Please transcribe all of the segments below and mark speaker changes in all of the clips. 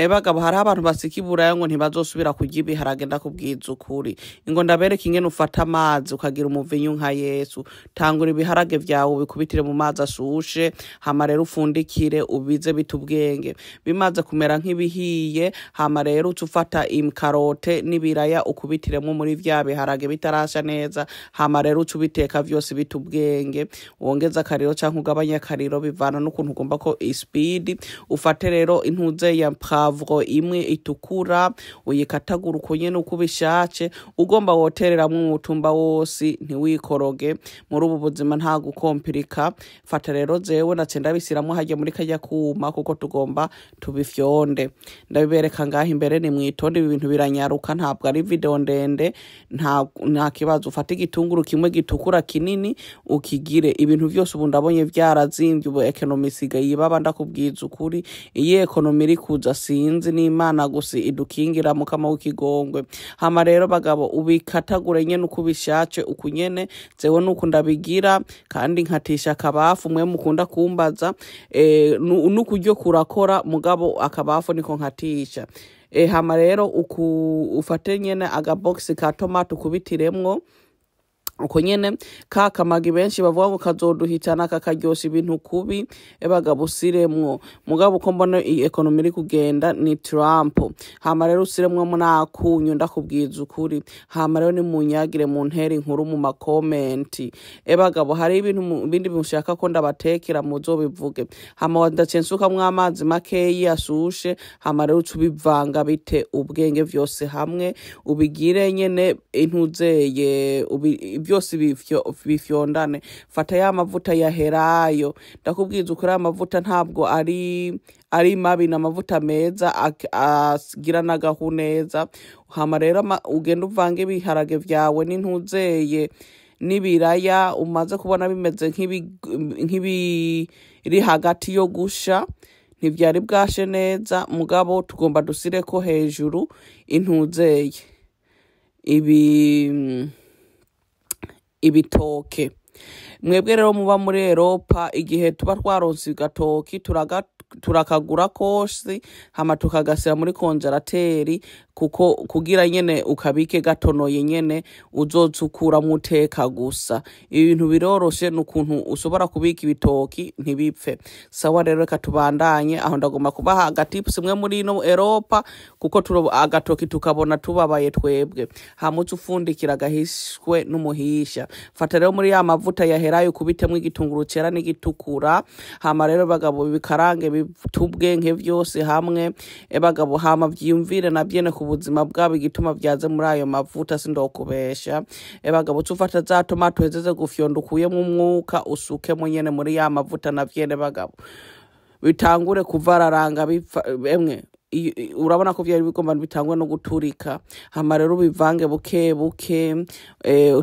Speaker 1: Bagabo hari abantu basikibura ngo ntibazosubira kurya ibiharage ndakubwiza ukuri ingo ndabereka ingene ufata amazi ukagira umuvinyu nka Yesu tangura ibiharage vyawe bikubitire mu mazi ashushe hama rero ufundikire ubize bitubwenge bimaze kumera nk'ibihiye hama rero ufata imkarote n'ibiraya ukubitiremo muri vya biharage bitarasha neza hama rero ubiteka vyose bitubwenge wongeza akariro canke ugabanya akariro bivana n'ukuntu ugomba ko speed ufate rero intuze ya pavro imwe itukura uyikatagura uko nyene uko ubishace ugomba wotereramwo umutumba wose ntiwikoroge muri ubu buzima nta gukompirika fata rero zewe nace ndabisiramo hajya muri kajya kuma kuko tugomba tubifyonde ndabibereka ngaho imbere ni mwitonde ibintu biranyaruka ntabwo ari video ndende nta kibazo ufata igitunguru kimwe gitukura kinini ukigire ibintu vyose ubu ndabonye vyarazimvye ubu economy siga yibaba ndakubwiza ukuri iyi economy iri kuza sinzi n'Imana gusi idukingira mu kama w'ikigongwe hama rero bagabo ubikatagure nyene uko bishace ukunyene zewe nuko ndabigira kandi nkatisha akabafu mwe mukunda kumbaza nukuryo kurakora mugabo akabafu niko nkatisha hama rero ufate nyene agabox ka tomato kubitiremwo uko nyene kakamagi benshi bavuga ngo kazoduhitana kakaryosha ibintu kubi bagabo usiremwo mugabo uko mbona economy iri kugenda ni Trump hama rero usiremwo munakunyu ndakubwiza ukuri hama rero ni munyagire mu ntera inkuru mu ma comment bagabo hari ibintu bindi bimushaka ko ndabatekera muzobivuge hama wadacensukamwe amazi makeyi ashushe hama rero ubivanga bite ubwenge vyose hamwe ubigire nyene intuzeye byose bifyondane fata ya mavuta yaherayo ndakubwiza ukuri amavuta ntabwo ari mabi na mavuta meza agira nagahu neza hama rero ugenda uvange ibiharage vyawe n'intuzeye n'ibiraya umaze kubona bimeze nk'ibiri hagati yo gusha ntivyari bwashe neza mugabo tugomba dusireko hejuru intuzeye ibitoke mwebwe rero muba muri Europa igihe tuba twaronse gatoki turakagura kose hama tukagasira muri konjerateri kuko kugira nyene ukabike gatonoye nyene uzozukura muteka gusa ibintu biroroshe n'ukuntu ushobora kubika ibitoki ntibipfe sawa rero katubandanye aho ndagomba kubaha agatips mwe muri no Europa kuko agatoki tukabona tubabaye twebwe hamutse ufundikira gahishwe n'umuhisha fata rero muri ya mavuta yaherayo kubitemwe igitunguru cera n'igitukura hama rero bagabo bikarange bitubwenge vyose hamwe bagabo hama vyiyumvire navyene ku buzima bwabo igituma vyaze muri ayo mavuta sindokubesha bagabo tufata za tomato hezeze gufyonda ukuyemo umwuka usukemo nyene muri ya mavuta navyene bagabo bitangure kuvararanga emwe urabona ko vyari bigomba bitangwe no guturika hama rero bivange buke buke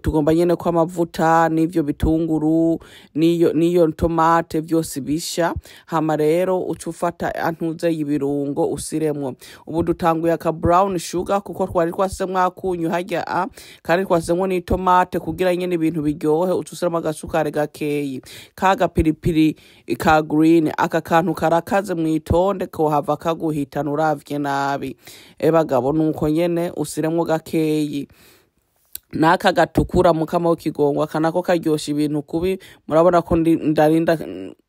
Speaker 1: tugomba nyene ko amavuta n'ivyo bitunguru niyo tomate vyose bisha hama rero ucufata antuze y'ibirungo usiremwo ubu dutanguye aka brown sugar kuko twari twasemwe akunyu hajya kandi twasemwe ni tomate kugira nyene ibintu biryohe ucusiramo agasukari gakeyi kaga piripiri ka green aka kantu karakaze mwitonde ko hava kaguhitana uravye nabi bagabo nuko nyene usiremwo gakeyi naka gatukura mukama w'ikigongwa kanako karyosha ibintu kubi murabona ko ndarinda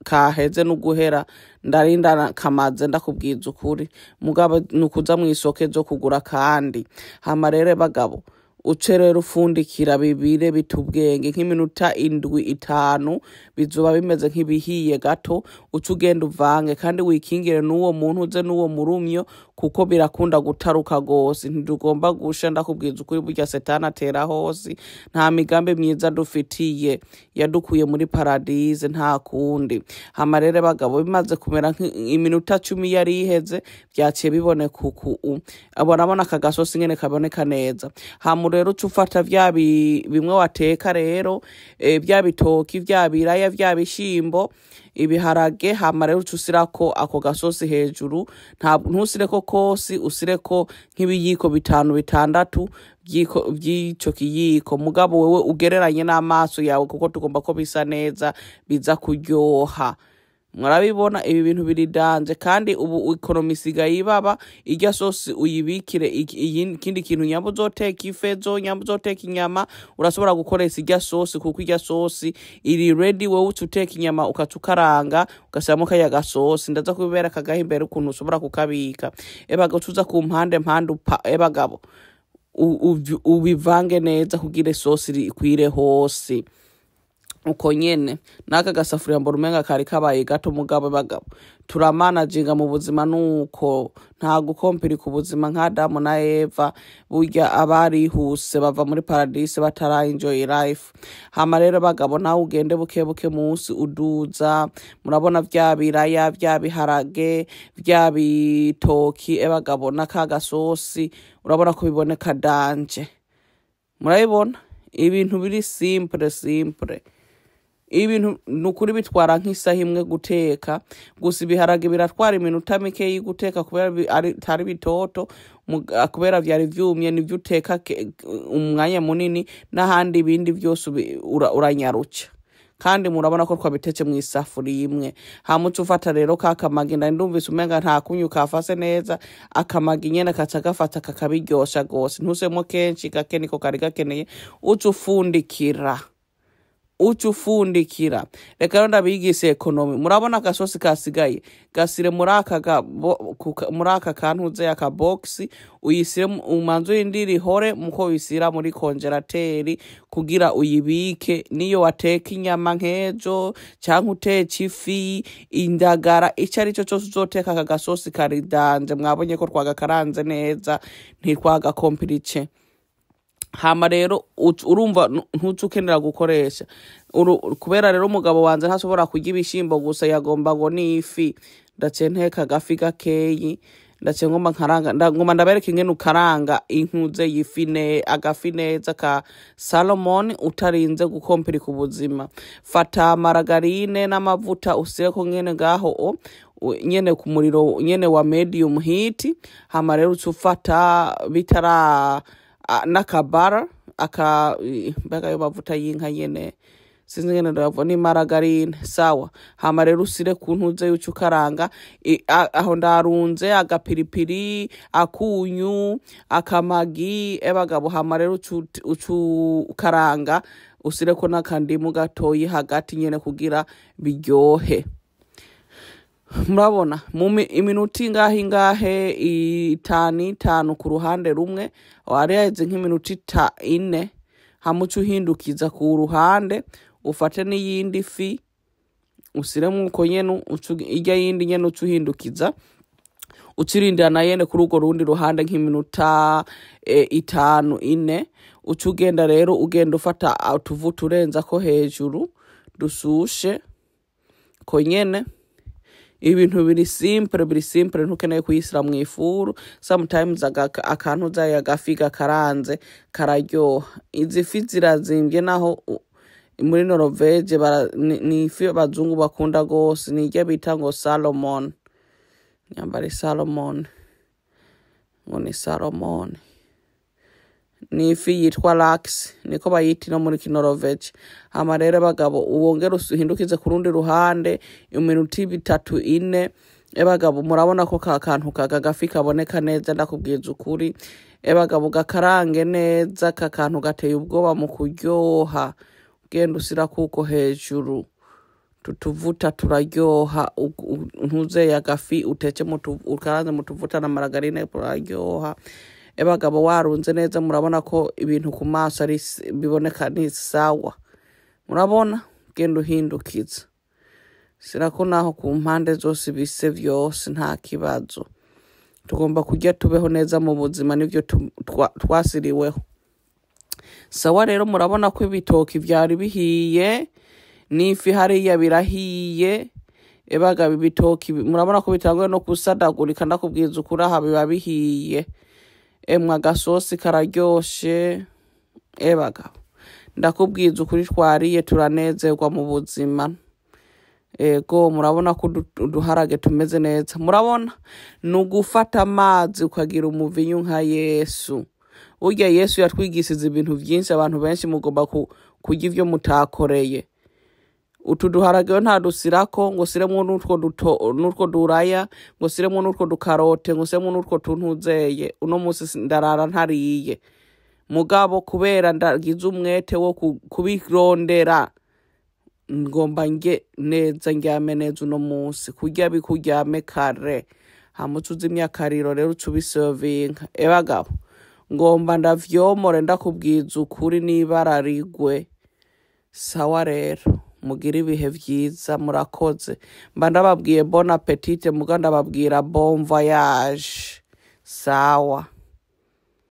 Speaker 1: kaheze n'uguhera ndarinda kamaze ndakubwiza ukuri mugabo nukuza mu isoke zo kugura kandi hama rero bagabo ucerera ufundikira bibire bitubwenge nk'iminota 7-5 bizoba bimeze nk'ibihiye gato ucugenda uvange kandi wikingire n'uwo muntu uze n'uwo murumyo kuko birakunda gutaruka gose ntidugomba gusha ndakubwiza ukuri burya setana atera hose nta migambe myiza dufitiye yadukuye muri paradise nta kundi hama rero bagabo bimaze kumera iminota 10 yari iheze byaciye biboneka kuku abonabona akagasosi ngene kaboneka neza hama rero cufata bimwe wateka rero bya bitoki bya biraya bya bishimbo ibiharage hama rero ucusirako ako gasosi hejuru ntusireko kosi usireko nk'ibiyiko 5-6 by'ico kiyiko mugabo wewe ugereranye n'amaso yawe kuko tugomba ko bisa neza biza kuryoha murabibona ibi bintu biridanje kandi ubu economy isigaye ibaba irya sosi uyibikire ikindi kintu nyamba uzoteka ifezo nyamba uzoteka inyama urashobora gukoresha irya sosi kuko irya sosi iri ready wowe uteka inyama ukacukaranga ugashyiramo kaya gasosi ndaza kubibera kagaha imbere ukuntu ushobora kukabika ebaga utuza ku mpande ebagabo ubivange neza kugira sosi ikwire hose uko nyene naka gasafuriya mbona umenga kari kabaye gato mugabo bagabo turamanaginga mu buzima nuko nta gukompiri ku buzima nka Adamu na Eva burya abarihuse bava muri paradise batara enjoy life hama rero bagabo nawe ugende buke munsi uduza murabona vya biraya vya biharage vya bitoki ebagabo naka gasosi urabona ko biboneka danje murabibona ibintu biri simple ibintu nukuri bitwara nk'isaha imwe guteka gusa ibiharage biratwara iminota mike y'iguteka kubera ari bitoto kubera vyari vyumye nivyo uteka umwanya munini n'ahandi ibindi byose uranyaruca kandi murabona ko twabitetse mu isafuriya imwe hamuca ufata rero kakamagi ndumvise umenga nta kunyu kafase neza akamagi nyene kaca gafata kakabiryosha gose ntusemo kenshi gake niko kari gakeneye ucufundikira reka rero ndabigise economy murabona gasosi kasigaye gasire muri aka kantuze aka box uyisire umanzu yindiri hore muko wisira muri konjerateri kugira uyibike niyo wateka inyama nkejo canke uteka ifi indagara icari cyo cyose uzoteka aka gasosi karidanje mwabonye ko twagakaranze neza ntitwagakompirice hama rero urumva ntucukenera gukoresha kubera rero umugabo wanze ntashobora kurya ibishimbo gusa yagomba ngo n'ifi ndacenteka agafi gakeyi ndacengoma nkaranga ngoma ndabereka ingene ukaranga intuze yifine agafi neza ka Salomon utarinze gukompira ku buzima fata margarine n'amavuta usireko ngene ngaho nyene ku muriro nyene wa medium heat hama rero ucufata bitara nakabara mbega yo bavuta y'inka nyene sinzi ngene ndavuna ni margarine sawa hama rero usire ku ntuze y'ucu karanga aho ndarunze agapiripiri akunyu akamagi ebagabo hama rero ucu karanga usire ko nakandimu gatoyi hagati nyene kugira biryohe murabona iminota ingahe 5 ku ruhande rumwe wareze nk'iminota 4 hamucu uhindukiza ku ruhande ufate n'iyindi fi usiremo uko nyene ijya yindi nyene uhindukiza ucirindira na yene kuri urwo rundi ruhande nk'iminota 5-4 ucugenda rero ugenda ufata utuvuta urenza ko hejuru dusushe ko nyene ibintu biri simple ntukeneye kuyisira mu ifuru sometimes akantu zaya gafiga karanze kararyoha izi fi zirazimbye naho muri Norvege ni ifi abazungu bakunda gose nijya bita ngo Salomon nyambare Salomon ngo ni Salomon ni ifi yitwa Lux niko bayita no muri Norvege hama rero bagabo uwongera uhindukize ku rundi ruhande iminota 3-4 ebagabo murabona ko kantu kagafi kaboneka neza ndakubwiza ukuri ebagabo gakarange neza kantu gateye ubwoba mu kuryoha ugenda usira kuko hejuru tutuvuta turaryoha ntuze ya gafi uteke ukaranze mu tuvuta na margarine turaryoha ebagabo warunze neza murabona ko ibintu ku maso ari biboneka ni sawa murabona genda uhindukiza sirako naho ku mpande zose bise vyose nta kibazo tugomba kujya tubeho neza mu buzima nivyo twasiriweho sawa rero murabona ko ibitoki vyari bihiye n'ifi hariya birahiye ebagabo ibitoki murabona ko bitanguye no kusadagurika ndakubwiza ukuri aha biba bihiye emwa gasosi kararyoshe ebagabo ndakubwiza ukuri twariye turanezerwa mu buzima ego murabona ko uduharage tumeze neza murabona nugufata amazi ukagira umuvinyu nka Yesu urya Yesu yatwigisize ibintu byinshi abantu benshi mugomba kurya ivyo mutakoreye utu duharage nta dusirako ngo siremo n'utwo duraya ngo siremo n'utwo dukarote ngo siremo n'utwo tuntuzeye uno munsi ndarara ntariye mugabo kubera ndagize umwete wo kubirondera ngomba nge neza ndyame neza uno munsi kurya bikuryame kare hamutuze imyakariro rero ubiservinga ebagabo ngomba ndavyomore ndakubwiza ukuri n'ibara rigwe sawa rero mugira ibihe vyiza murakoze mba ndababwiye bon appétit muga ndababwira bon voyage sawa